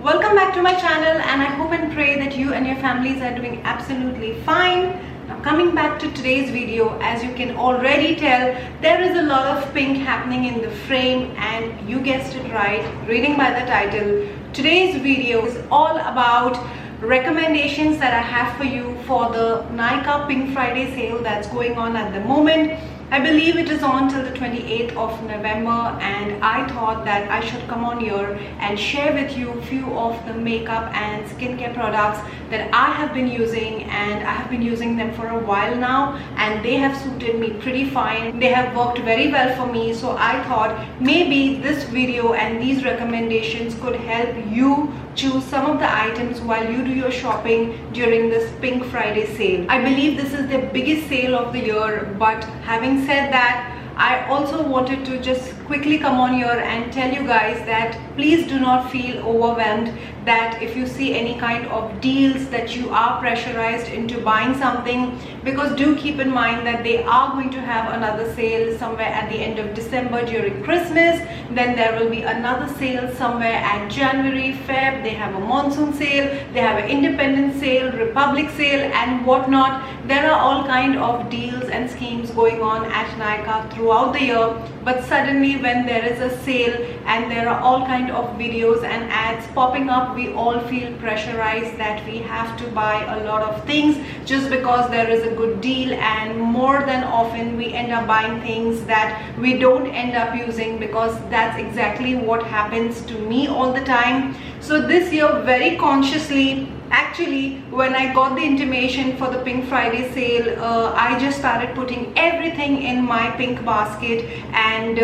Welcome back to my channel, and I hope and pray that you and your families are doing absolutely fine. Now coming back to today's video, as you can already tell, there is a lot of pink happening in the frame, and you guessed it right, reading by the title. Today's video is all about recommendations that I have for you for the Nykaa Pink Friday sale that's going on at the moment. I believe it is on till the 28th of November, and I thought that I should come on here and share with you a few of the makeup and skincare products that I have been using, and I have been using them for a while now, and they have suited me pretty fine. They have worked very well for me, so I thought maybe this video and these recommendations could help you choose some of the items while you do your shopping during this Pink Friday sale. I believe this is the biggest sale of the year, but having said that, I also wanted to just quickly come on here and tell you guys that please do not feel overwhelmed that if you see any kind of deals that you are pressurized into buying something, because do keep in mind that they are going to have another sale somewhere at the end of December during Christmas. Then there will be another sale somewhere at January, Feb. They have a monsoon sale, they have an independence sale, Republic sale and whatnot. There are all kind of deals and schemes going on at Nykaa throughout the year, but suddenly when there is a sale and there are all kind of videos and ads popping up, we all feel pressurized that we have to buy a lot of things just because there is a good deal, and more than often we end up buying things that we don't end up using, because that's exactly what happens to me all the time. So this year, very consciously, actually when I got the intimation for the Pink Friday sale, I just started putting everything in my pink basket, and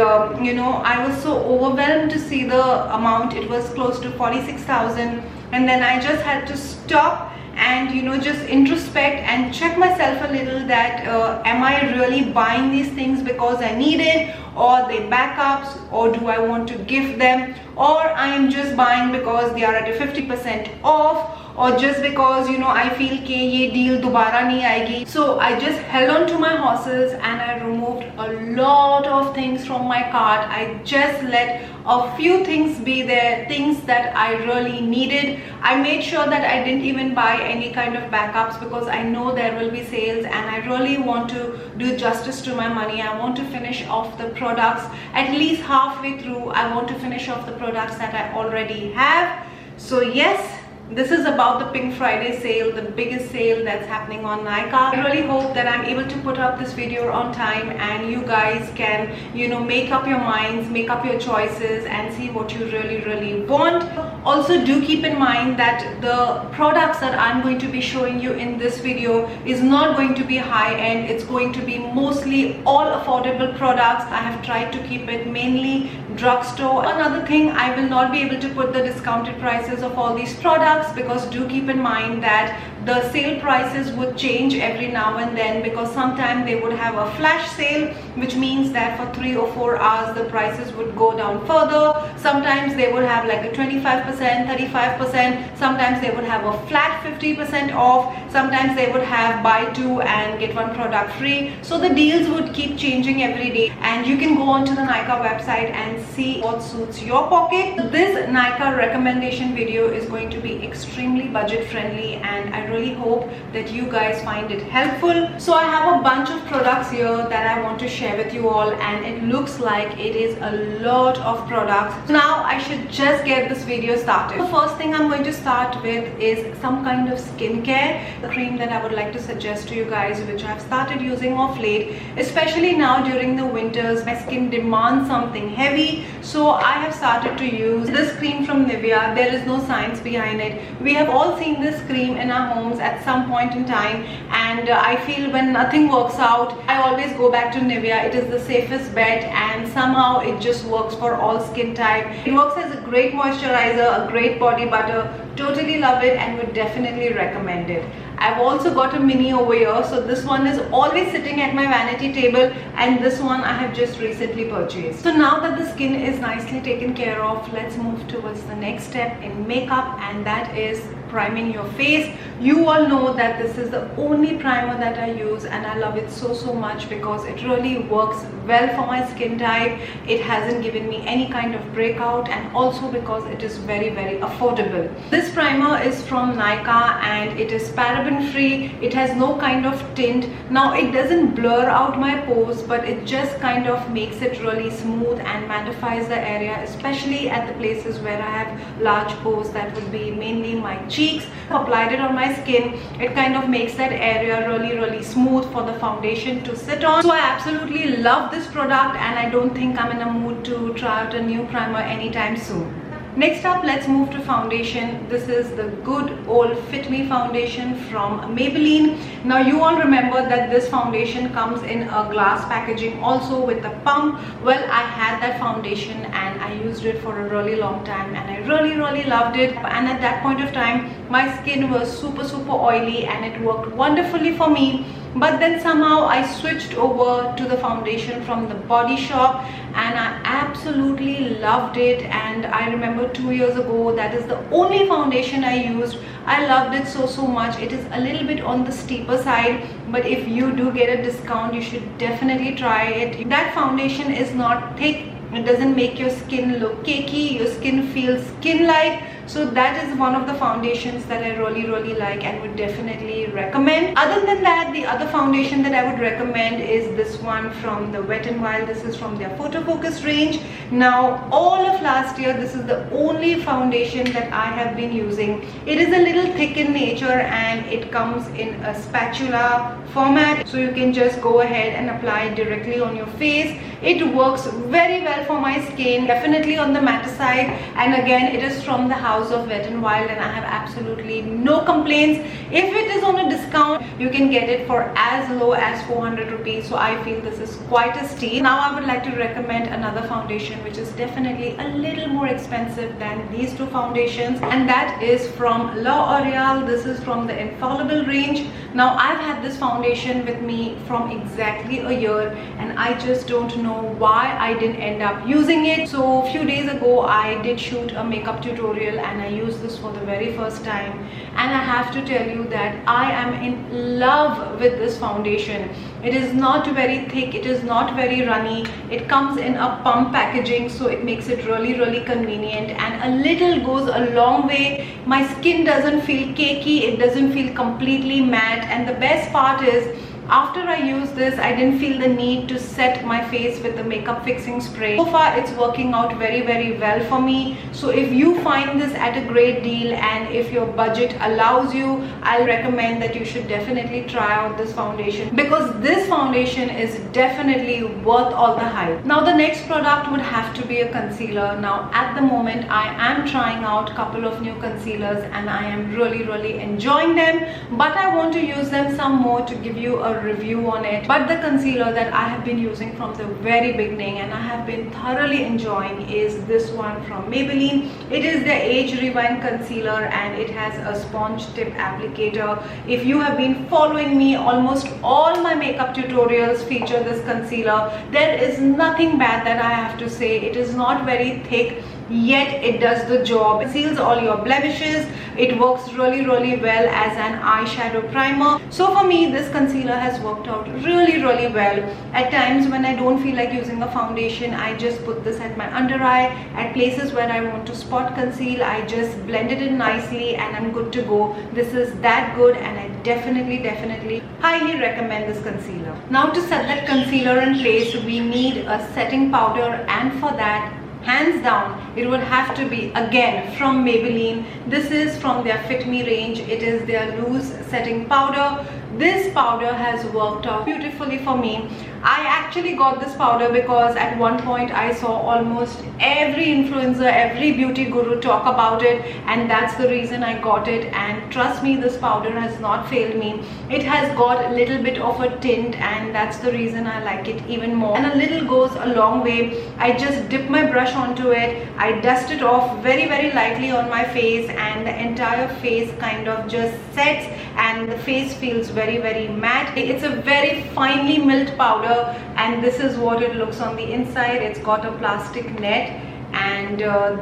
you know, I was so overwhelmed to see the amount. It was close to 46,000, and then I just had to stop and, you know, just introspect and check myself a little that am I really buying these things because I need it, or they backups, or do I want to gift them, or I am just buying because they are at a 50% off, or just because, you know, I feel कि ये deal दोबारा नहीं आएगी. So I just held on to my horses and I removed a lot of things from my cart. I just let a few things be there, things that I really needed. I made sure that I didn't even buy any kind of backups because I know there will be sales, and I really want to do justice to my money. I want to finish off the products at least halfway through. I want to finish off the products that I already have. So yes, this is about the Pink Friday sale, the biggest sale that's happening on Nykaa. I really hope that I'm able to put up this video on time and you guys can, you know, make up your minds, make up your choices and see what you really want. Also do keep in mind that the products that I'm going to be showing you in this video is not going to be high-end. It's going to be mostly all affordable products. I have tried to keep it mainly drugstore. Another thing, I will not be able to put the discounted prices of all these products, because do keep in mind that the sale prices would change every now and then, because sometimes they would have a flash sale, which means that for 3 or 4 hours the prices would go down further. Sometimes they would have like a 25%, 35%. Sometimes they would have a flat 50% off. Sometimes they would have buy 2 and get 1 product free. So the deals would keep changing every day, and you can go onto the Nykaa website and see what suits your pocket. This Nykaa recommendation video is going to be extremely budget friendly, and I really hope that you guys find it helpful. So I have a bunch of products here that I want to share with you all, and it looks like it is a lot of products. So now I should just get this video started. The first thing I'm going to start with is some kind of skincare. The cream that I would like to suggest to you guys, which I've started using of late, especially now during the winters. My skin demands something heavy, so I have started to use this cream from Nivea. There is no science behind it. We have all seen this cream in our homes at some point in time, and I feel when nothing works out, I always go back to Nivea. It is the safest bet, and somehow it just works for all skin type. It works as a great moisturizer, a great body butter. Totally love it and would definitely recommend it. I've also got a mini over here, so this one is always sitting at my vanity table, and this one I have just recently purchased. So now that the skin is nicely taken care of, let's move towards the next step in makeup, and that is priming your face. You all know that this is the only primer that I use, and I love it so much because it really works well for my skin type. It hasn't given me any kind of breakout, and also because it is very affordable. This primer is from Nykaa and it is paraben free. It has no kind of tint. Now it doesn't blur out my pores, but it just kind of makes it really smooth and mattifies the area, especially at the places where I have large pores. That would be mainly my cheeks. Applied it on my skin, it kind of makes that area really smooth for the foundation to sit on. So I absolutely love this product, and I don't think I'm in a mood to try out a new primer anytime soon. Next up, let's move to foundation. This is the good old Fit Me foundation from Maybelline. Now you all remember that this foundation comes in a glass packaging also with a pump. Well, I had that foundation and I used it for a really long time, and I really loved it. And at that point of time, my skin was super oily and it worked wonderfully for me. But then somehow I switched over to the foundation from the Body Shop, and I absolutely loved it. And I remember 2 years ago, that is the only foundation I used. I loved it so much. It is a little bit on the steeper side, but if you do get a discount, you should definitely try it. That foundation is not thick. It doesn't make your skin look cakey. Your skin feels skin-like. So that is one of the foundations that I really like and would definitely recommend. Other than that, the other foundation that I would recommend is this one from the Wet n Wild. This is from their Photo Focus range. Now all of last year, this is the only foundation that I have been using. It is a little thick in nature and it comes in a spatula format, so you can just go ahead and apply it directly on your face. It works very well for my skin, definitely on the matte side, and again it is from the house of Wet n Wild, and I have absolutely no complaints. If it is on a discount, you can get it for as low as 400 rupees, so I feel this is quite a steal. Now I would like to recommend another foundation which is definitely a little more expensive than these two foundations, and that is from L'Oreal. This is from the Infallible range. Now I've had this foundation with me from exactly a year, and I just don't know why I didn't end up using it. So a few days ago I did shoot a makeup tutorial and I used this for the very first time, and I have to tell you that I am in love with this foundation. It is not very thick, it is not very runny. It comes in a pump packaging, so it makes it really convenient, and a little goes a long way. My skin doesn't feel cakey, it doesn't feel completely matte, and the best part is, after I use this, I didn't feel the need to set my face with the makeup fixing spray. So far it's working out very well for me. So if you find this at a great deal and if your budget allows you, I'll recommend that you should definitely try out this foundation, because this foundation is definitely worth all the hype. Now the next product would have to be a concealer. Now at the moment I am trying out a couple of new concealers and I am really enjoying them, but I want to use them some more to give you a review on it. But the concealer that I have been using from the very beginning and I have been thoroughly enjoying is this one from Maybelline. It is the Age Rewind concealer and it has a sponge tip applicator. If you have been following me, almost all my makeup tutorials feature this concealer. There is nothing bad that I have to say. It is not very thick, yet it does the job. It seals all your blemishes. It works really well as an eyeshadow primer. So for me, this concealer has worked out really well. At times when I don't feel like using a foundation, I just put this at my under eye. At places where I want to spot conceal, I just blend it in nicely and I'm good to go. This is that good, and I definitely highly recommend this concealer. Now to set that concealer in place, we need a setting powder, and for that, hands down, it would have to be again from Maybelline. This is from their Fit Me range. It is their loose setting powder. This powder has worked out beautifully for me. I actually got this powder because at one point I saw almost every influencer, every beauty guru talk about it, and that's the reason I got it. And trust me, this powder has not failed me. It has got a little bit of a tint, and that's the reason I like it even more. And a little goes a long way. I just dip my brush onto it, I dust it off very lightly on my face, and the entire face kind of just sets and the face feels very matte. It's a very finely milled powder, and this is what it looks on the inside. It's got a plastic net, and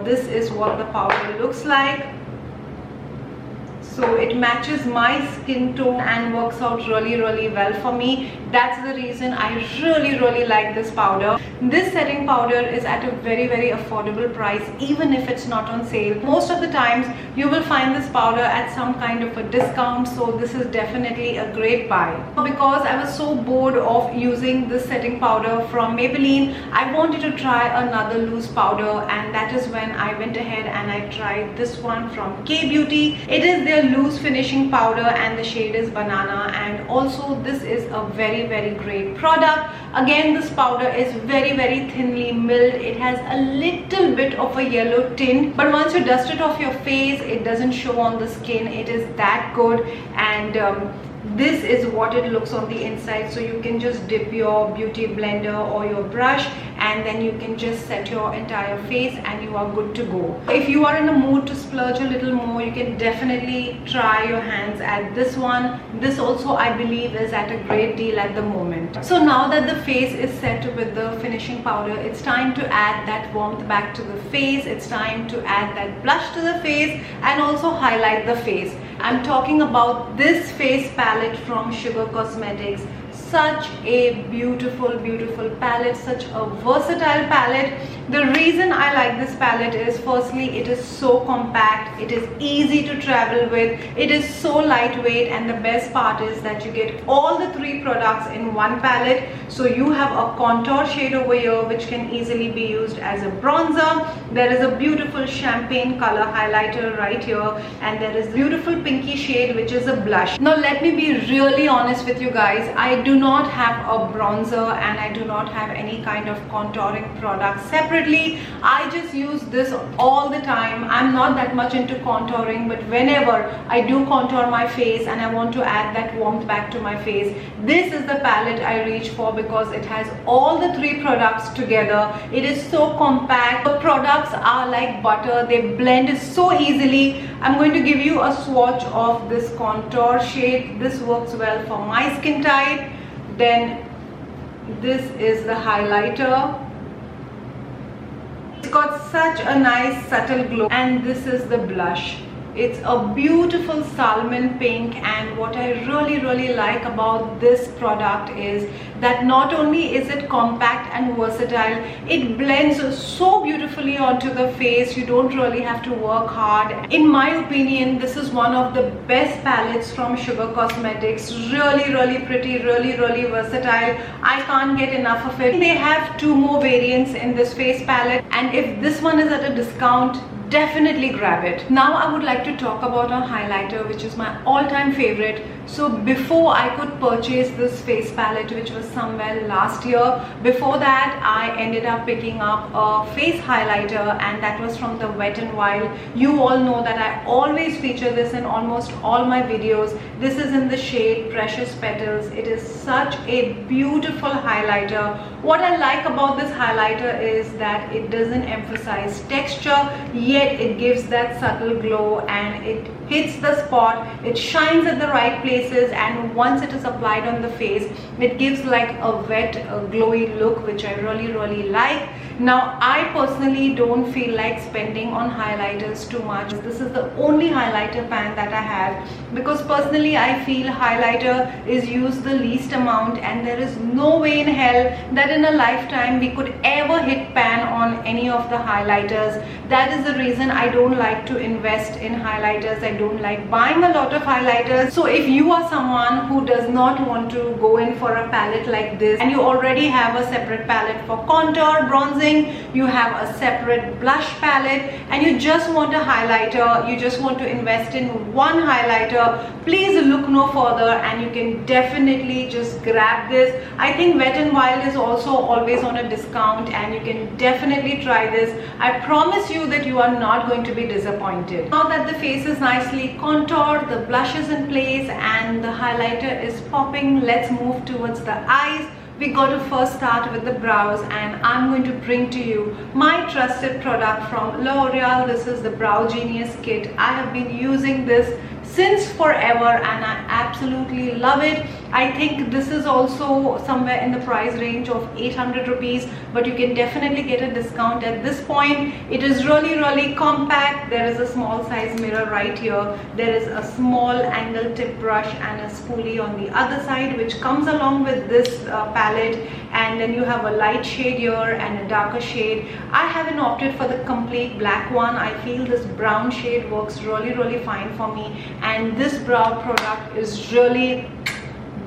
this is what the powder looks like. so it matches my skin tone and works out really well for me. That's the reason I really like this powder. This setting powder is at a very affordable price, even if it's not on sale. Most of the times you will find this powder at some kind of a discount, so this is definitely a great buy. Because I was so bored of using this setting powder from Maybelline, I wanted to try another loose powder, and that is when I went ahead and I tried this one from K Beauty. It is their loose finishing powder and the shade is Banana, and also this is a very great product. Again, this powder is very thinly milled. It has a little bit of a yellow tint, but once you dust it off your face, it doesn't show on the skin. It is that good, and this is what it looks on the inside. So you can just dip your beauty blender or your brush, and then you can just set your entire face and you are good to go. If you are in a mood to splurge a little more, you can definitely try your hands at this one. This also, I believe, is at a great deal at the moment. So now that the face is set with the finishing powder, it's time to add that warmth back to the face. It's time to add that blush to the face and also highlight the face. I'm talking about this face palette from Sugar Cosmetics. Such a beautiful palette, such a versatile palette. The reason I like this palette is, firstly, it is so compact, it is easy to travel with, it is so lightweight, and the best part is that you get all the 3 products in one palette. So you have a contour shade over here which can easily be used as a bronzer. There is a beautiful champagne color highlighter right here, and there is beautiful pinky shade which is a blush. Now let me be really honest with you guys, I do not have a bronzer and I do not have any kind of contouring product separately. I just use this all the time. I'm not that much into contouring, but whenever I do contour my face and I want to add that warmth back to my face, this is the palette I reach for, because it has all the 3 products together. It is so compact. The products are like butter. They blend so easily. I'm going to give you a swatch of this contour shade. This works well for my skin type. Then this is the highlighter. It's got such a nice subtle glow, and this is the blush. It's a beautiful salmon pink, and what I really like about this product is that not only is it compact and versatile, it blends so beautifully onto the face. You don't really have to work hard. In my opinion, this is one of the best palettes from Sugar Cosmetics. Really pretty, really versatile. I can't get enough of it. They have 2 more variants in this face palette, and if this one is at a discount, definitely grab it. Now I would like to talk about a highlighter which is my all-time favorite. So before I could purchase this face palette, which was somewhere last year, before that I ended up picking up a face highlighter, and that was from the Wet n Wild. You all know that I always feature this in almost all my videos. This is in the shade Precious Petals. It is such a beautiful highlighter. What I like about this highlighter is that it doesn't emphasize texture, yet it gives that subtle glow, and it hits the spot. It shines at the right places, and once it is applied on the face, it gives like a wet, glowy look, which I really like. Now I personally don't feel like spending on highlighters too much. This is the only highlighter pan that I have, because personally I feel highlighter is used the least amount, and there is no way in hell that in a lifetime we could ever hit pan on any of the highlighters. That is the reason I don't like to invest in highlighters. I don't like buying a lot of highlighters. So if you are someone who does not want to go in for a palette like this, and you already have a separate palette for contour, bronzing, you have a separate blush palette, and you just want a highlighter, you just want to invest in one highlighter, please look no further, and you can definitely just grab this. I think Wet n Wild is also always on a discount, and you can definitely try this. I promise you that you are not going to be disappointed. Now that the face is nicely contoured, the blush is in place, and the highlighter is popping, let's move towards the eyes. We got to first start with the brows, and I'm going to bring to you my trusted product from L'Oreal. This is the Brow Genius Kit. I have been using this since forever, and I absolutely love it. I think this is also somewhere in the price range of 800 rupees, but you can definitely get a discount at this point. It is really compact. There is a small size mirror right here. There is a small angle tip brush and a spoolie on the other side, which comes along with this palette. And then you have a light shade here and a darker shade. I haven't opted for the complete black one. I feel this brown shade works really fine for me, and this brow product is really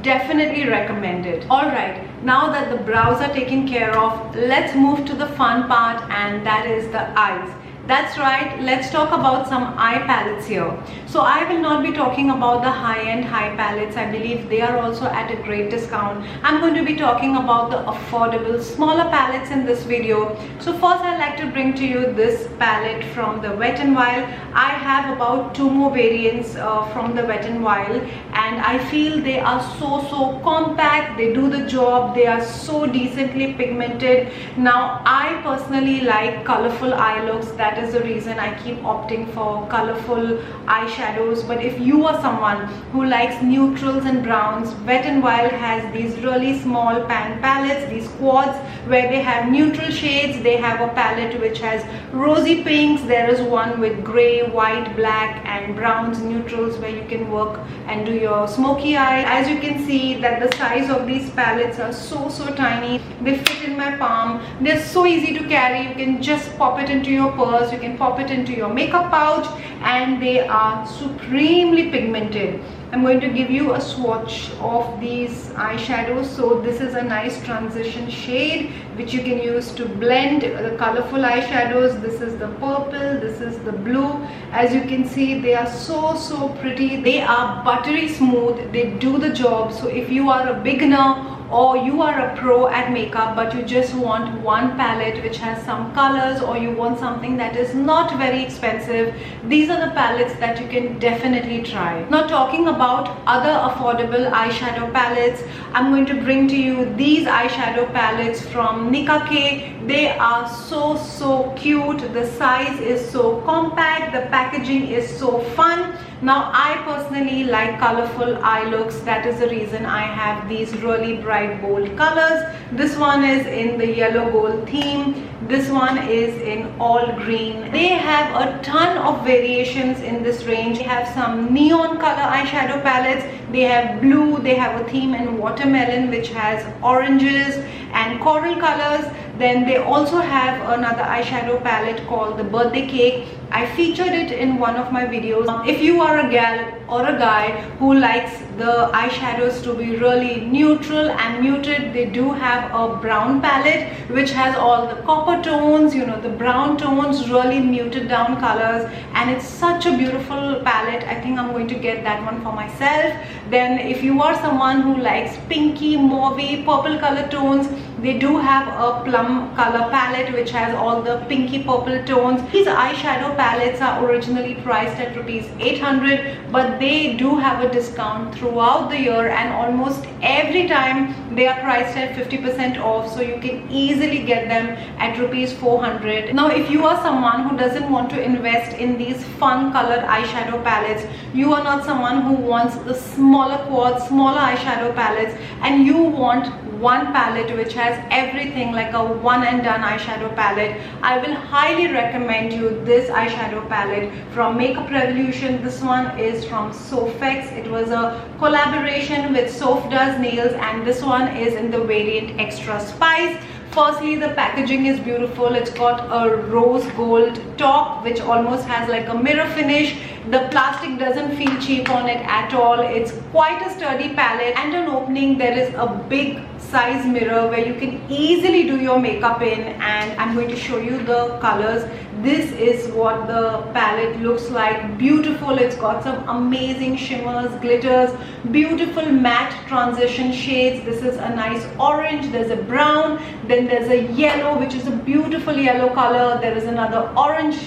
definitely recommended. Alright, now that the brows are taken care of, let's move to the fun part, and that is the eyes. That's right, let's talk about some eye palettes here. So I will not be talking about the high-end palettes. I believe they are also at a great discount. I'm going to be talking about the affordable smaller palettes in this video. So first, I'd like to bring to you this palette from the Wet n Wild. I have about 2 more variants from the Wet n Wild, and I feel they are so compact. They do the job. They are so decently pigmented. Now I personally like colorful eye looks. That is the reason I keep opting for colorful eyeshadows. But if you are someone who likes neutrals and browns, Wet n Wild has these really small pan palettes, these quads, where they have neutral shades. They have a palette which has rosy pinks. There is one with gray, white, black and browns, neutrals, where you can work and do your smoky eye. As you can see that the size of these palettes are so tiny. They fit in my palm. They're so easy to carry. You can just pop it into your purse, you can pop it into your makeup pouch, and they are supremely pigmented. I'm going to give you a swatch of these eyeshadows. So this is a nice transition shade which you can use to blend the colorful eyeshadows. This is the purple, this is the blue. As you can see, they are so pretty. They are buttery smooth. They do the job. So if you are a beginner or you are a pro at makeup, but you just want one palette which has some colors, or you want something that is not very expensive, these are the palettes that you can definitely try. Now, talking about other affordable eyeshadow palettes, I'm going to bring to you these eyeshadow palettes from Nicka K. They are so cute. The size is so compact. The packaging is so fun. Now, I personally like colorful eye looks. That is the reason I have these really bright bold colors. This one is in the yellow gold theme. This one is in all green. They have a ton of variations in this range. They have some neon color eyeshadow palettes. They have blue. They have a theme in watermelon which has oranges and coral colors. Then they also have another eyeshadow palette called the birthday cake. I featured it in one of my videos. If you are a gal or a guy who likes the eyeshadows to be really neutral and muted, they do have a brown palette which has all the copper tones, you know, the brown tones, really muted down colors, and it's such a beautiful palette. I think I'm going to get that one for myself. Then if you are someone who likes pinky, mauvey, purple color tones, they do have a plum color palette which has all the pinky purple tones. These eyeshadow palettes are originally priced at rupees 800, but they do have a discount throughout the year, and almost every time they are priced at 50% off, so you can easily get them at rupees 400. Now, if you are someone who doesn't want to invest in these fun colored eyeshadow palettes, you are not someone who wants the smaller quads, smaller eyeshadow palettes, and you want one palette which has everything, like a one and done eyeshadow palette, I will highly recommend you this eyeshadow palette from Makeup Revolution. This one is from Sofx. It was a collaboration with Sof Does Nails, and this one is in the variant Extra Spice. Firstly, the packaging is beautiful. It's got a rose gold top which almost has like a mirror finish. The plastic doesn't feel cheap on it at all. It's quite a sturdy palette, and on opening there is a big size mirror where you can easily do your makeup in, and I'm going to show you the colors. This is what the palette looks like. Beautiful. It's got some amazing shimmers, glitters, beautiful matte transition shades. This is a nice orange, there's a brown, then there's a yellow which is a beautiful yellow color, there is another orange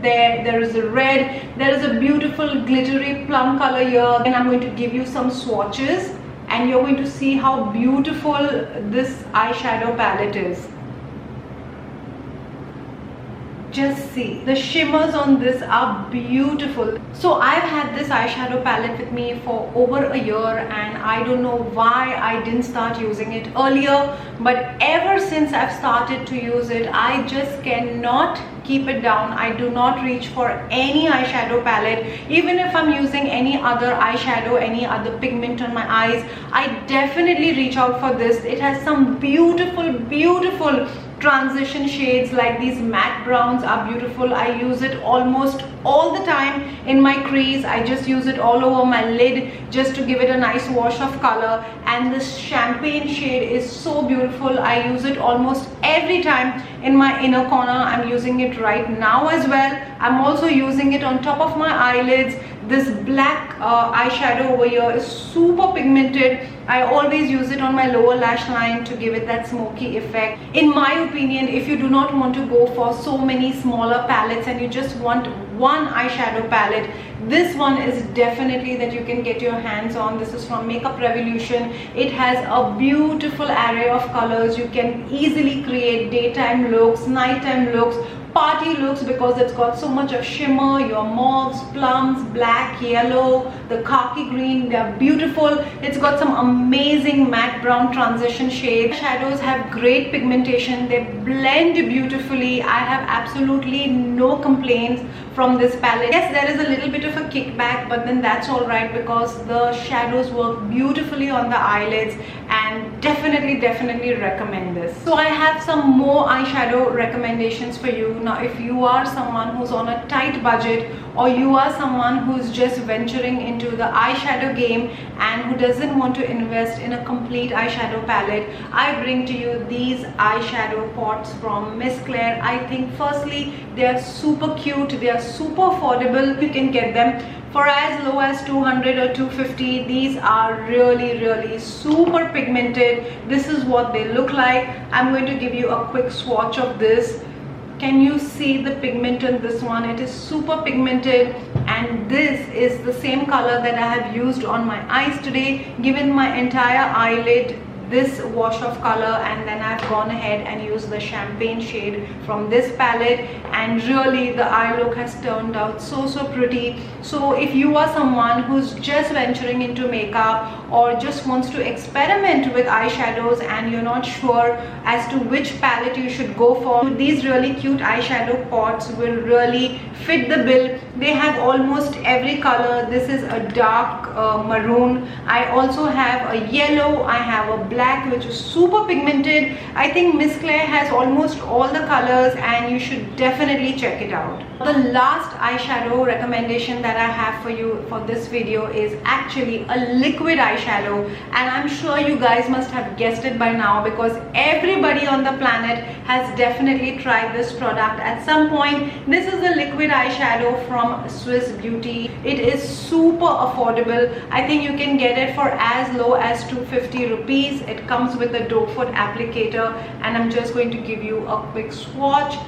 there is a red, there is a beautiful glittery plum color here, and I'm going to give you some swatches and you're going to see how beautiful this eyeshadow palette is. Just see, the shimmers on this are beautiful. So I've had this eyeshadow palette with me for over a year, and I don't know why I didn't start using it earlier, but ever since I've started to use it, I just cannot keep it down. I do not reach for any eyeshadow palette. Even if I'm using any other eyeshadow, any other pigment on my eyes, I definitely reach out for this. It has some beautiful transition shades, like these matte browns are beautiful. I use it almost all the time in my crease. I just use it all over my lid just to give it a nice wash of color. And this champagne shade is so beautiful. I use it almost every time in my inner corner. I'm using it right now as well. I'm also using it on top of my eyelids. This black eyeshadow over here is super pigmented. I always use it on my lower lash line to give it that smoky effect. In my opinion, if you do not want to go for so many smaller palettes and you just want one eyeshadow palette, this one is definitely that you can get your hands on. This is from Makeup Revolution. It has a beautiful array of colors. You can easily create daytime looks, nighttime looks, party looks, because it's got so much of shimmer. Your mauves, plums, black, yellow, the khaki green, they're beautiful. It's got some amazing matte brown transition shades. Shadows have great pigmentation. They blend beautifully. I have absolutely no complaints from this palette. Yes, there is a little bit of a kickback, but then that's all right, because the shadows work beautifully on the eyelids, and definitely recommend this. So I have some more eyeshadow recommendations for you. Now, if you are someone who's on a tight budget, or you are someone who's just venturing into the eyeshadow game and who doesn't want to invest in a complete eyeshadow palette, I bring to you these eyeshadow pots from Miss Claire. I think firstly, they are super cute, they are super affordable. You can get them for as low as 200 or 250. These are really super pigmented. This is what they look like. I'm going to give you a quick swatch of this. Can you see the pigment in this one? It is super pigmented, and this is the same color that I have used on my eyes today, given my entire eyelid this wash of color, and then I've gone ahead and used the champagne shade from this palette, and really the eye look has turned out so pretty. So if you are someone who's just venturing into makeup or just wants to experiment with eyeshadows and you're not sure as to which palette you should go for, these really cute eyeshadow pots will really fit the bill. They have almost every color. This is a dark maroon. I also have a yellow. I have a black, which is super pigmented. I think Miss Claire has almost all the colors, and you should definitely check it out. The last eyeshadow recommendation that I have for you for this video is actually a liquid eyeshadow, and I'm sure you guys must have guessed it by now, because everybody on the planet has definitely tried this product at some point. This is a liquid eyeshadow from Swiss Beauty. It is super affordable. I think you can get it for as low as 250 rupees. It comes with a doe foot applicator, and I'm just going to give you a quick swatch.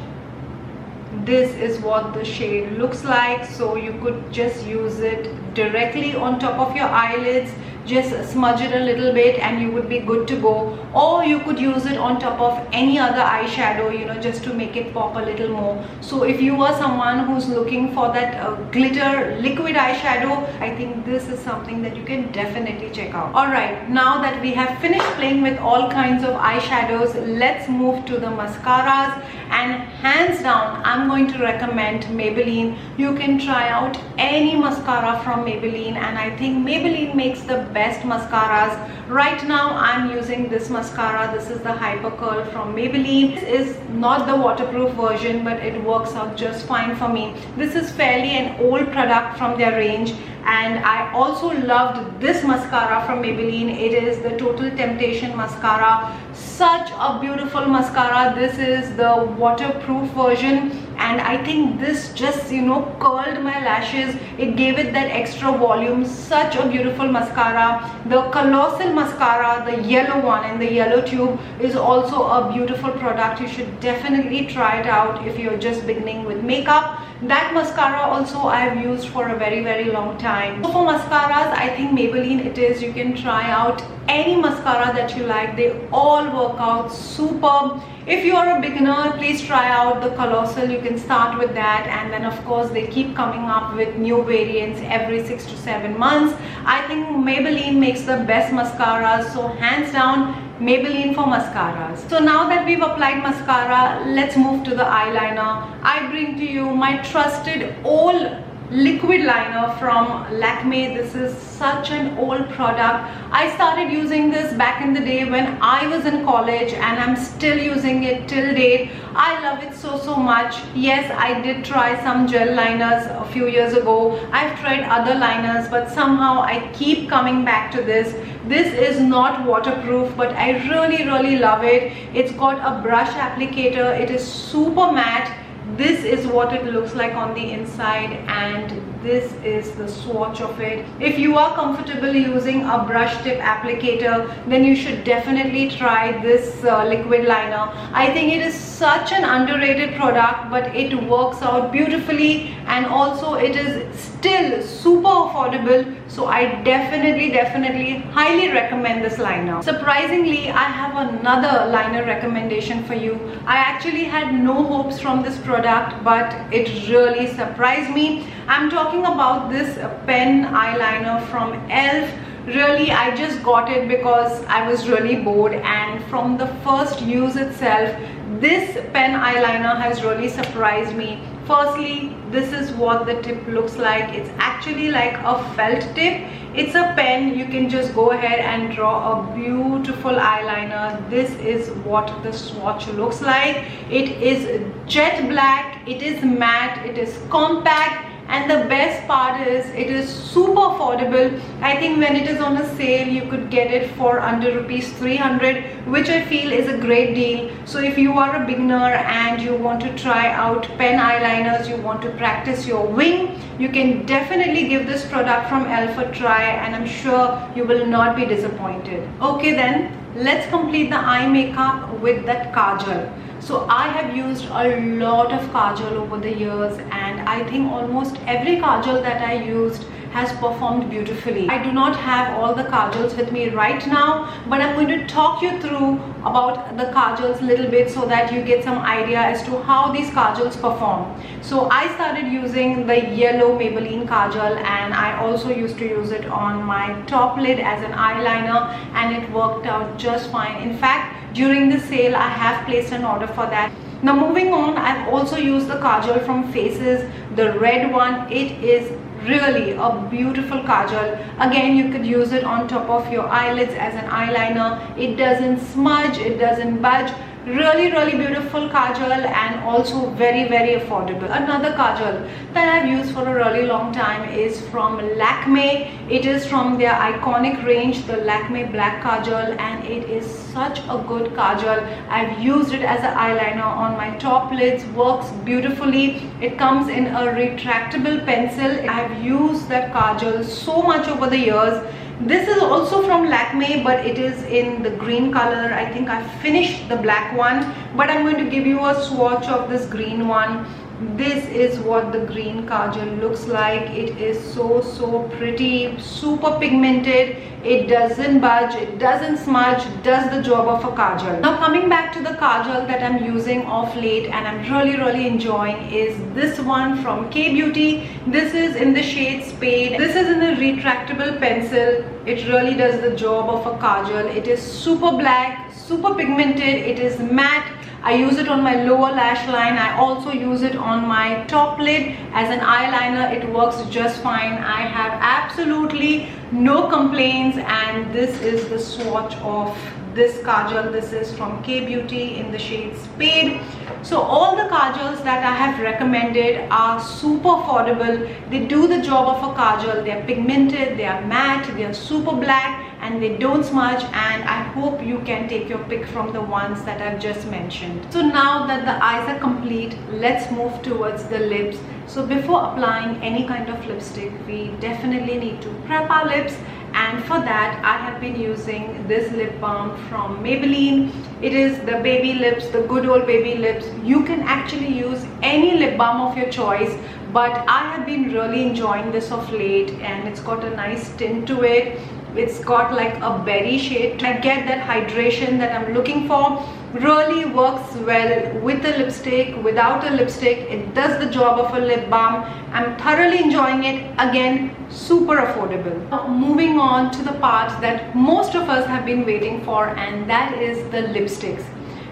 This is what the shade looks like. So you could just use it directly on top of your eyelids, just smudge it a little bit and you would be good to go. Or you could use it on top of any other eyeshadow, you know, just to make it pop a little more. So if you are someone who's looking for that glitter liquid eyeshadow, I think this is something that you can definitely check out. Alright, now that we have finished playing with all kinds of eyeshadows, let's move to the mascaras. And hands down, I'm going to recommend Maybelline. You can try out any mascara from Maybelline, and I think Maybelline makes the best mascaras. Right now I'm using this mascara. This is the Hyper Curl from Maybelline. This is not the waterproof version, but it works out just fine for me. This is fairly an old product from their range, and I also loved this mascara from Maybelline. It is the Total Temptation mascara. Such a beautiful mascara. This is the waterproof version, and I think this just, you know, curled my lashes. It gave it that extra volume. Such a beautiful mascara. The Colossal mascara, the yellow one in the yellow tube, is also a beautiful product. You should definitely try it out if you're just beginning with makeup. That mascara also I've used for a very long time. So for mascaras, I think Maybelline it is. You can try out any mascara that you like. They all work out superb. If you are a beginner, please try out the Colossal. You can start with that, and then of course they keep coming up with new variants every 6 to 7 months. I think Maybelline makes the best mascaras, so hands down Maybelline for mascaras. So now that we've applied mascara, let's move to the eyeliner. I bring to you my trusted old liquid liner from Lakme. This is such an old product. I started using this back in the day when I was in college, and I'm still using it till date. I love it so much. Yes, I did try some gel liners a few years ago. I've tried other liners, but somehow I keep coming back to this. This is not waterproof, but I really love it. It's got a brush applicator. It is super matte. This is what it looks like on the inside, and this is the swatch of it. If you are comfortable using a brush tip applicator, then you should definitely try this liquid liner. I think it is such an underrated product, but it works out beautifully, and also it is still super affordable. So I definitely highly recommend this liner. Surprisingly, I have another liner recommendation for you. I actually had no hopes from this product, but it really surprised me. I'm talking about this pen eyeliner from e.l.f. Really, I just got it because I was really bored, and from the first use itself, this pen eyeliner has really surprised me. Firstly, this is what the tip looks like. It's actually like a felt tip. It's a pen. You can just go ahead and draw a beautiful eyeliner. This is what the swatch looks like. It is jet black, it is matte, it is compact, and the best part is it is super affordable. I think when it is on a sale, you could get it for under rupees 300, which I feel is a great deal. So if you are a beginner and you want to try out pen eyeliners, you want to practice your wing, you can definitely give this product from e.l.f. a try, and I'm sure you will not be disappointed. Okay then, let's complete the eye makeup with that kajal. So I have used a lot of kajal over the years, and I think almost every kajal that I used has performed beautifully. I do not have all the kajals with me right now, but I'm going to talk you through about the kajals a little bit so that you get some idea as to how these kajals perform. So I started using the yellow Maybelline kajal, and I also used to use it on my top lid as an eyeliner, and it worked out just fine. In fact, during the sale, I have placed an order for that. Now moving on, I've also used the kajal from Faces, the red one. It is really a beautiful kajal. Again, you could use it on top of your eyelids as an eyeliner. It doesn't smudge, it doesn't budge. Really beautiful kajal, and also very affordable. Another kajal that I've used for a really long time is from Lakme. It is from their iconic range, the Lakme Black Kajal, and it is such a good kajal. I've used it as an eyeliner on my top lids, works beautifully. It comes in a retractable pencil. I've used that kajal so much over the years. This is also from Lakme, but it is in the green color. I think I finished the black one, but I'm going to give you a swatch of this green one. This is what the green kajal looks like. It is so pretty, super pigmented. It doesn't budge, it doesn't smudge, does the job of a kajal. Now coming back to the kajal that I'm using of late and I'm really enjoying is this one from Kay Beauty. This is in the shade Spade. This is in a retractable pencil. It really does the job of a kajal. It is super black, super pigmented, it is matte. I use it on my lower lash line. I also use it on my top lid as an eyeliner. It works just fine. I have absolutely no complaints, and this is the swatch of this kajal. This is from Kay Beauty in the shade Spade. So all the kajals that I have recommended are super affordable. They do the job of a kajal. They are pigmented, they are matte, they are super black, and they don't smudge, and I hope you can take your pick from the ones that I've just mentioned. So now that the eyes are complete, let's move towards the lips. So before applying any kind of lipstick, we definitely need to prep our lips, and for that I have been using this lip balm from Maybelline. It is the Baby Lips, the good old Baby Lips. You can actually use any lip balm of your choice, but I have been really enjoying this of late, and it's got a nice tint to it. It's got like a berry shade. I get that hydration that I'm looking for. Really works well with a lipstick, without a lipstick. It does the job of a lip balm. I'm thoroughly enjoying it. Again, super affordable. Now, moving on to the part that most of us have been waiting for, and that is the lipsticks.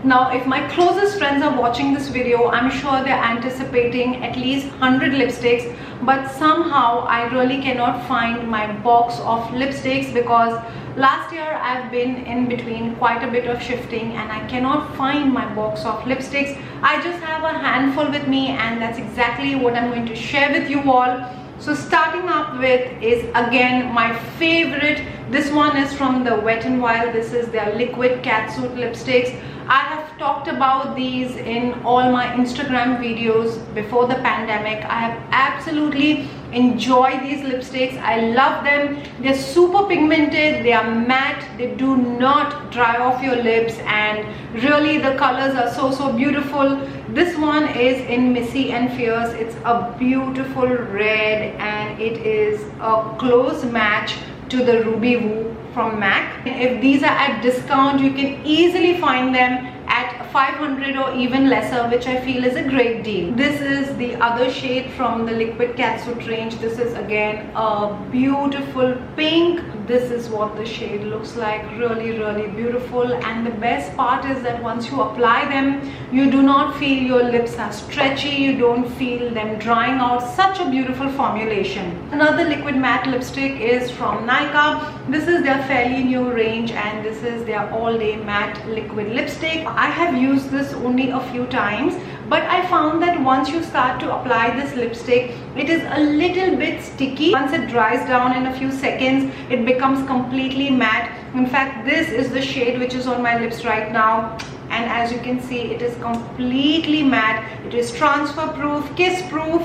Now, if my closest friends are watching this video, I'm sure they're anticipating at least 100 lipsticks, but somehow I really cannot find my box of lipsticks because last year I've been in between quite a bit of shifting and I cannot find my box of lipsticks. I just have a handful with me, and that's exactly what I'm going to share with you all. So starting up with is again my favorite. This one is from the Wet n Wild. This is their liquid catsuit lipsticks. I have talked about these in all my Instagram videos before the pandemic. I have absolutely enjoyed these lipsticks. I love them. They're super pigmented, they are matte, they do not dry off your lips, and really the colors are so beautiful. This one is in Missy and Fierce. It's a beautiful red, and it is a close match to the Ruby Woo from MAC. If these are at discount, you can easily find them at 500 or even lesser, which I feel is a great deal. This is the other shade from the Liquid Catsuit range. This is again a beautiful pink. This is what the shade looks like. Really beautiful. And the best part is that once you apply them, you do not feel your lips are stretchy, you don't feel them drying out. Such a beautiful formulation. Another liquid matte lipstick is from Nykaa. This is their fairly new range, and this is their all day matte liquid lipstick. I have used this only a few times, but I found that once you start to apply this lipstick, it is a little bit sticky. Once it dries down in a few seconds, it becomes completely matte. In fact, this is the shade which is on my lips right now, and as you can see, it is completely matte. It is transfer proof, kiss proof,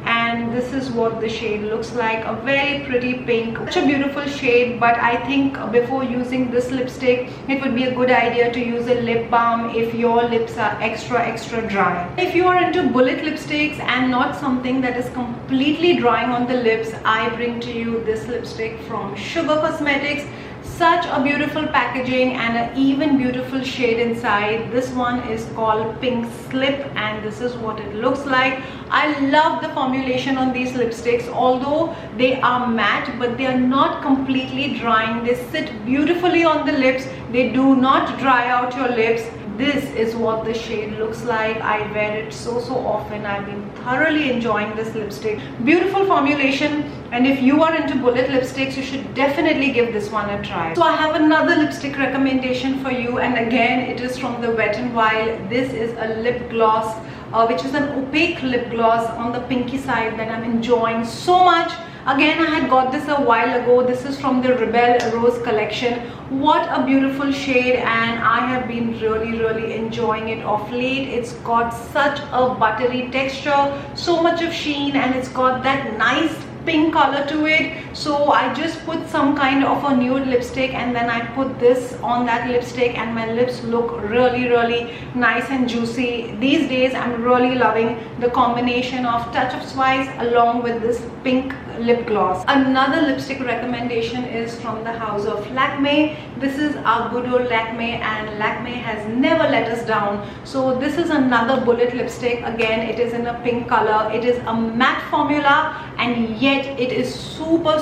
and this is what the shade looks like. A very pretty pink, such a beautiful shade. But I think before using this lipstick, it would be a good idea to use a lip balm if your lips are extra dry. If you are into bullet lipsticks and not something that is completely drying on the lips, I bring to you this lipstick from Sugar Cosmetics. Such a beautiful packaging and an even beautiful shade inside. This one is called Pink Slip, and this is what it looks like. I love the formulation on these lipsticks. Although they are matte, but they are not completely drying. They sit beautifully on the lips. They do not dry out your lips. This is what the shade looks like. I wear it so often. I've been thoroughly enjoying this lipstick. Beautiful formulation, and if you are into bullet lipsticks, you should definitely give this one a try. So I have another lipstick recommendation for you, and again it is from the Wet n Wild. This is a lip gloss, which is an opaque lip gloss on the pinky side that I'm enjoying so much. Again, I had got this a while ago. This is from the Rebelle Rose collection. What a beautiful shade, and I have been really enjoying it of late. It's got such a buttery texture, so much of sheen, and it's got that nice pink color to it. So I just put some kind of a nude lipstick, and then I put this on that lipstick, and my lips look really nice and juicy. These days I'm really loving the combination of Touch of Spice along with this pink lip gloss. Another lipstick recommendation is from the house of Lakme. This is our good old Lakme, and Lakme has never let us down. So this is another bullet lipstick. Again, it is in a pink color. It is a matte formula, and yet it is super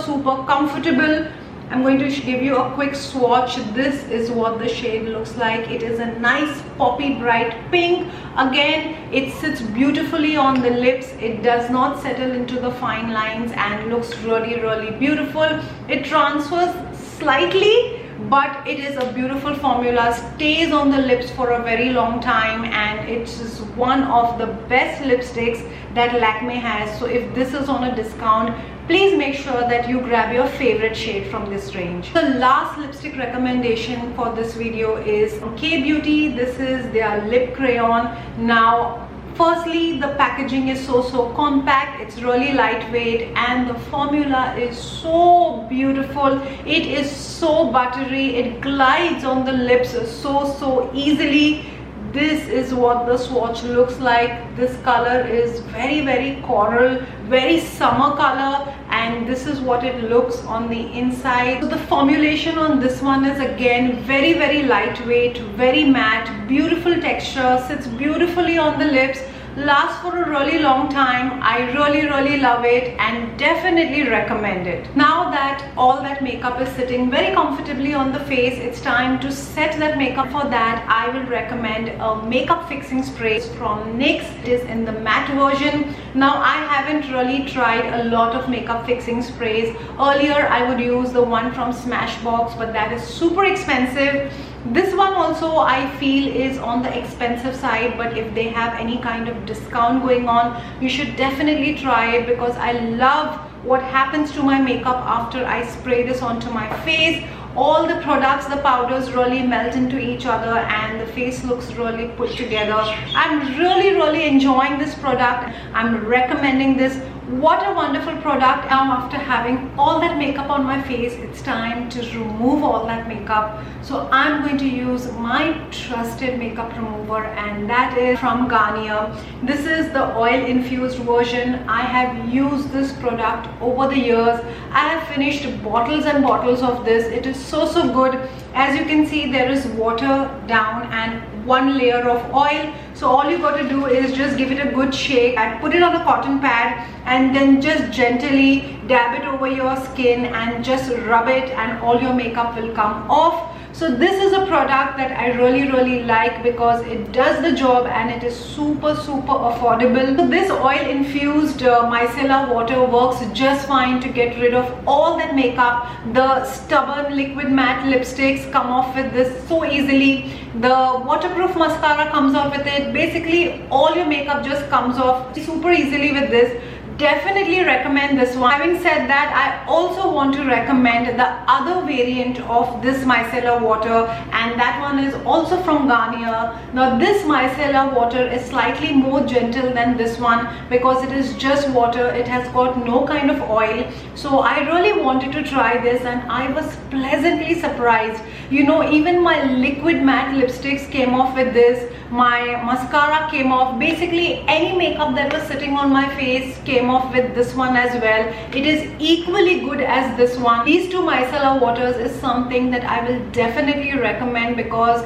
comfortable. I'm going to give you a quick swatch. This is what the shade looks like. It is a nice poppy bright pink. Again, it sits beautifully on the lips. It does not settle into the fine lines and looks really beautiful. It transfers slightly, but it is a beautiful formula, stays on the lips for a very long time, and it's just one of the best lipsticks that Lakme has. So if this is on a discount, please make sure that you grab your favorite shade from this range. The last lipstick recommendation for this video is K Beauty. This is their lip crayon. Now, Firstly, the packaging is so compact, it's really lightweight, and the formula is so beautiful. It is so buttery, it glides on the lips so easily. This is what the swatch looks like. This color is very coral, very summer color, and this is what it looks on the inside. So the formulation on this one is again very lightweight, very matte, beautiful texture, sits beautifully on the lips, lasts for a really long time. I really love it and definitely recommend it. Now that all that makeup is sitting very comfortably on the face, it's time to set that makeup. For that, I will recommend a makeup fixing spray from NYX. It is in the matte version. Now I haven't really tried a lot of makeup fixing sprays. Earlier I would use the one from Smashbox, but that is super expensive. This one also I feel is on the expensive side, but if they have any kind of discount going on, you should definitely try it, because I love what happens to my makeup after I spray this onto my face. All the products, the powders really melt into each other and the face looks really put together. I'm really enjoying this product. I'm recommending this. What a wonderful product. Now after having all that makeup on my face, it's time to remove all that makeup. So I'm going to use my trusted makeup remover, and that is from Garnier. This is the oil infused version. I have used this product over the years. I have finished bottles and bottles of this. It is so good. As you can see, there is water down and one layer of oil. So all you got to do is just give it a good shake and put it on a cotton pad, and then just gently dab it over your skin and just rub it, and all your makeup will come off. So this is a product that I really like, because it does the job and it is super affordable. So this oil infused micellar water works just fine to get rid of all that makeup. The stubborn liquid matte lipsticks come off with this so easily. The waterproof mascara comes out with it. Basically all your makeup just comes off super easily with this. Definitely recommend this one. Having said that, I also want to recommend the other variant of this micellar water, and that one is also from Garnier. Now this micellar water is slightly more gentle than this one, because it is just water. It has got no kind of oil. So I really wanted to try this, and I was pleasantly surprised. You know, even my liquid matte lipsticks came off with this. My mascara came off. Basically any makeup that was sitting on my face came off with this one as well. It is equally good as this one. These two micellar waters is something that I will definitely recommend, because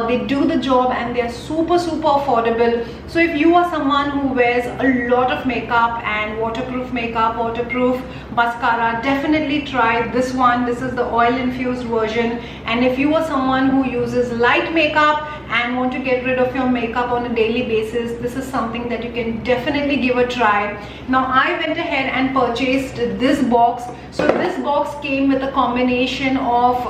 they do the job and they are super affordable. So if you are someone who wears a lot of makeup and waterproof makeup, waterproof mascara, definitely try this one. This is the oil infused version. And if you are someone who uses light makeup and want to get rid of your makeup on a daily basis, this is something that you can definitely give a try. Now I went ahead and purchased this box. So this box came with a combination of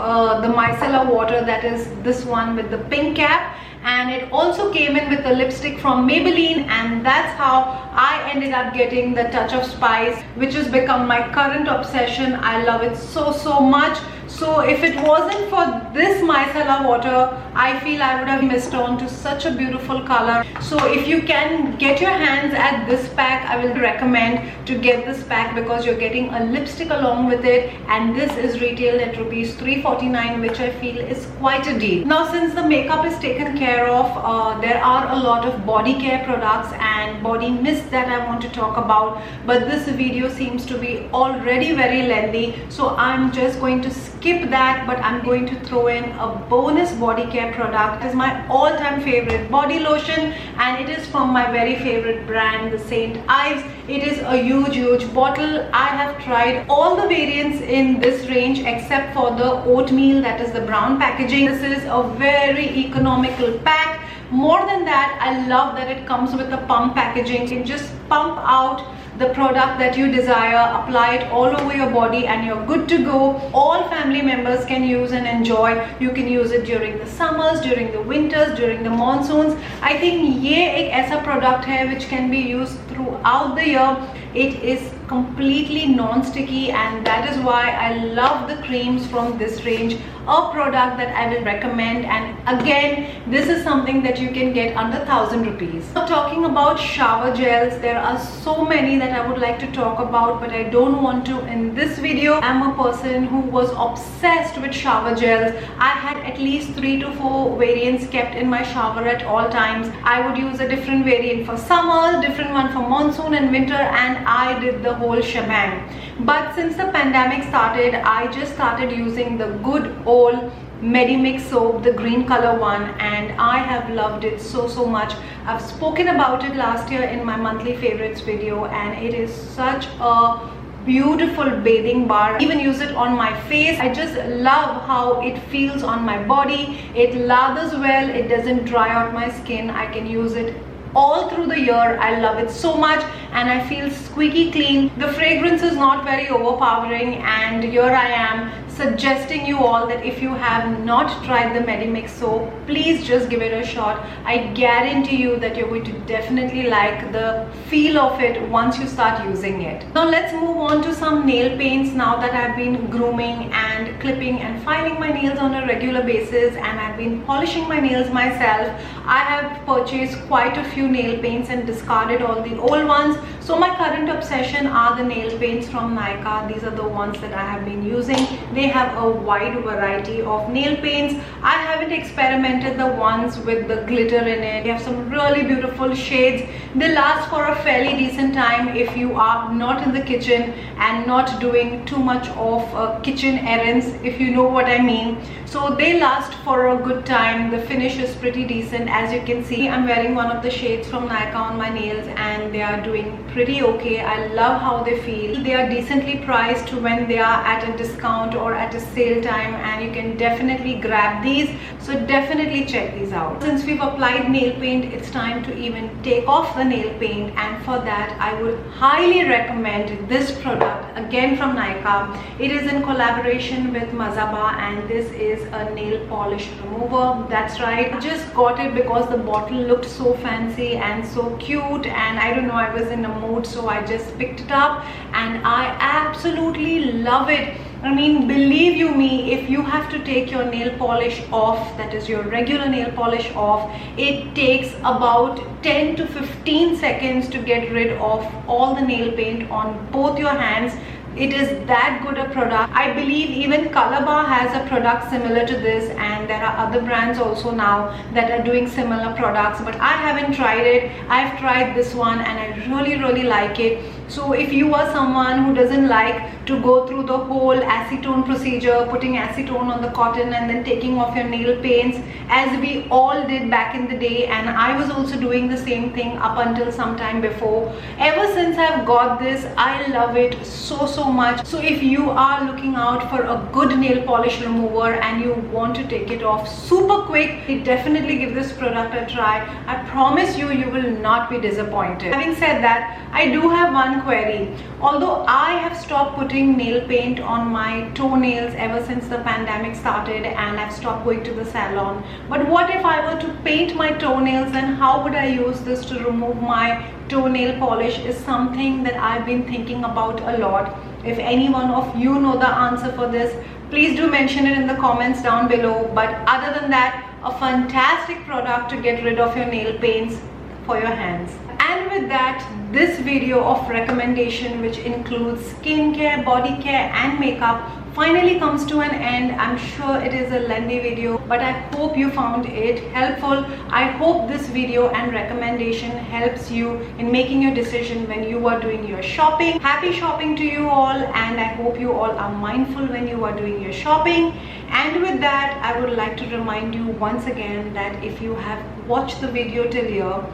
the micellar water, that is this one with the pink cap, and it also came in with a lipstick from Maybelline, and that's how I ended up getting the Touch of Spice, which has become my current obsession. I love it so much. So if it wasn't for this micellar water, I feel I would have missed on to such a beautiful color. So if you can get your hands at this pack, I will recommend to get this pack, because you're getting a lipstick along with it, and this is retailed at rupees 349, which I feel is quite a deal. Now since the makeup is taken care of, there are a lot of body care products and body mist that I want to talk about, but this video seems to be already very lengthy, so I'm just going to skip that, but I'm going to throw in a bonus body care product. It is my all-time favorite body lotion, and it is from my very favorite brand, the St. Ives. It is a huge bottle. I have tried all the variants in this range except for the oatmeal, that is the brown packaging. This is a very economical pack. More than that, I love that it comes with a pump packaging. You can just pump out the product that you desire, apply it all over your body, and you're good to go. All family members can use and enjoy. You can use it during the summers, during the winters, during the monsoons. I think ये एक ऐसा product है which can be used throughout the year. It is completely non-sticky, and that is why I love the creams from this range. A product that I will recommend, and again, this is something that you can get under 1,000 rupees. Now, talking about shower gels, there are so many that I would like to talk about, but I don't want to in this video. I'm a person who was obsessed with shower gels. I had at least 3 to 4 variants kept in my shower at all times. I would use a different variant for summer, different one for monsoon and winter, and I did the whole shebang. But since the pandemic started, I just started using the good old Medimix soap, the green color one, and I have loved it so much. I've spoken about it last year in my monthly favorites video, and it is such a beautiful bathing bar. I even use it on my face. I just love how it feels on my body. It lathers well, it doesn't dry out my skin. I can use it all through the year. I love it so much, and I feel squeaky clean. The fragrance is not very overpowering, and here I am suggesting you all that if you have not tried the Medimix soap, please just give it a shot. I guarantee you that you're going to definitely like the feel of it once you start using it. Now let's move on to some nail paints. Now that I've been grooming and clipping and filing my nails on a regular basis, and I've been polishing my nails myself, I have purchased quite a few nail paints and discarded all the old ones. So my current obsession are the nail paints from Nykaa. These are the ones that I have been using. They have a wide variety of nail paints. I haven't experimented the ones with the glitter in it. They have some really beautiful shades. They last for a fairly decent time if you are not in the kitchen and not doing too much of kitchen errands, if you know what I mean. So they last for a good time. The finish is pretty decent. As you can see, I'm wearing one of the shades from Nykaa on my nails, and they are doing pretty okay. I love how they feel. They are decently priced when they are at a discount or at a sale time, and you can definitely grab these. So definitely check these out. Since we've applied nail paint, it's time to even take off the nail paint, and for that I would highly recommend this product, again from Nykaa. It is in collaboration with Mazaba, and this is a nail polish remover. That's right, I just got it because the bottle looked so fancy and so cute, and I don't know, I was in a mood, so I just picked it up, and I absolutely love it. I mean, believe you me, if you have to take your nail polish off, that is your regular nail polish off, it takes about 10 to 15 seconds to get rid of all the nail paint on both your hands. It is that good a product. I believe even Colorbar has a product similar to this, and there are other brands also now that are doing similar products, but I haven't tried it. I've tried this one and I really like it. So if you are someone who doesn't like to go through the whole acetone procedure, putting acetone on the cotton and then taking off your nail paints, as we all did back in the day, and I was also doing the same thing up until some time before, ever since I've got this, I love it so much. So if you are looking out for a good nail polish remover and you want to take it off super quick, definitely give this product a try. I promise you, you will not be disappointed. Having said that, I do have one query. Although I have stopped putting nail paint on my toenails ever since the pandemic started, and I've stopped going to the salon, but what if I were to paint my toenails, then how would I use this to remove my toenail polish is something that I've been thinking about a lot. If any one of you know the answer for this, please do mention it in the comments down below. But other than that, a fantastic product to get rid of your nail paints for your hands. And with that, this video of recommendation, which includes skincare, body care and makeup, finally comes to an end. I'm sure it is a lengthy video, but I hope you found it helpful. I hope this video and recommendation helps you in making your decision when you are doing your shopping. Happy shopping to you all, and I hope you all are mindful when you are doing your shopping. And with that, I would like to remind you once again that if you have watched the video till here,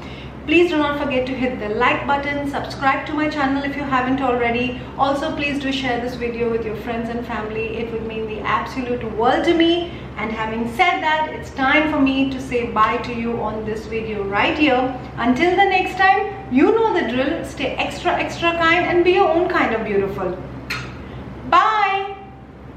please do not forget to hit the like button, subscribe to my channel if you haven't already. Also, please do share this video with your friends and family. It would mean the absolute world to me. And having said that, it's time for me to say bye to you on this video right here. Until the next time, you know the drill. Stay extra kind and be your own kind of beautiful. Bye.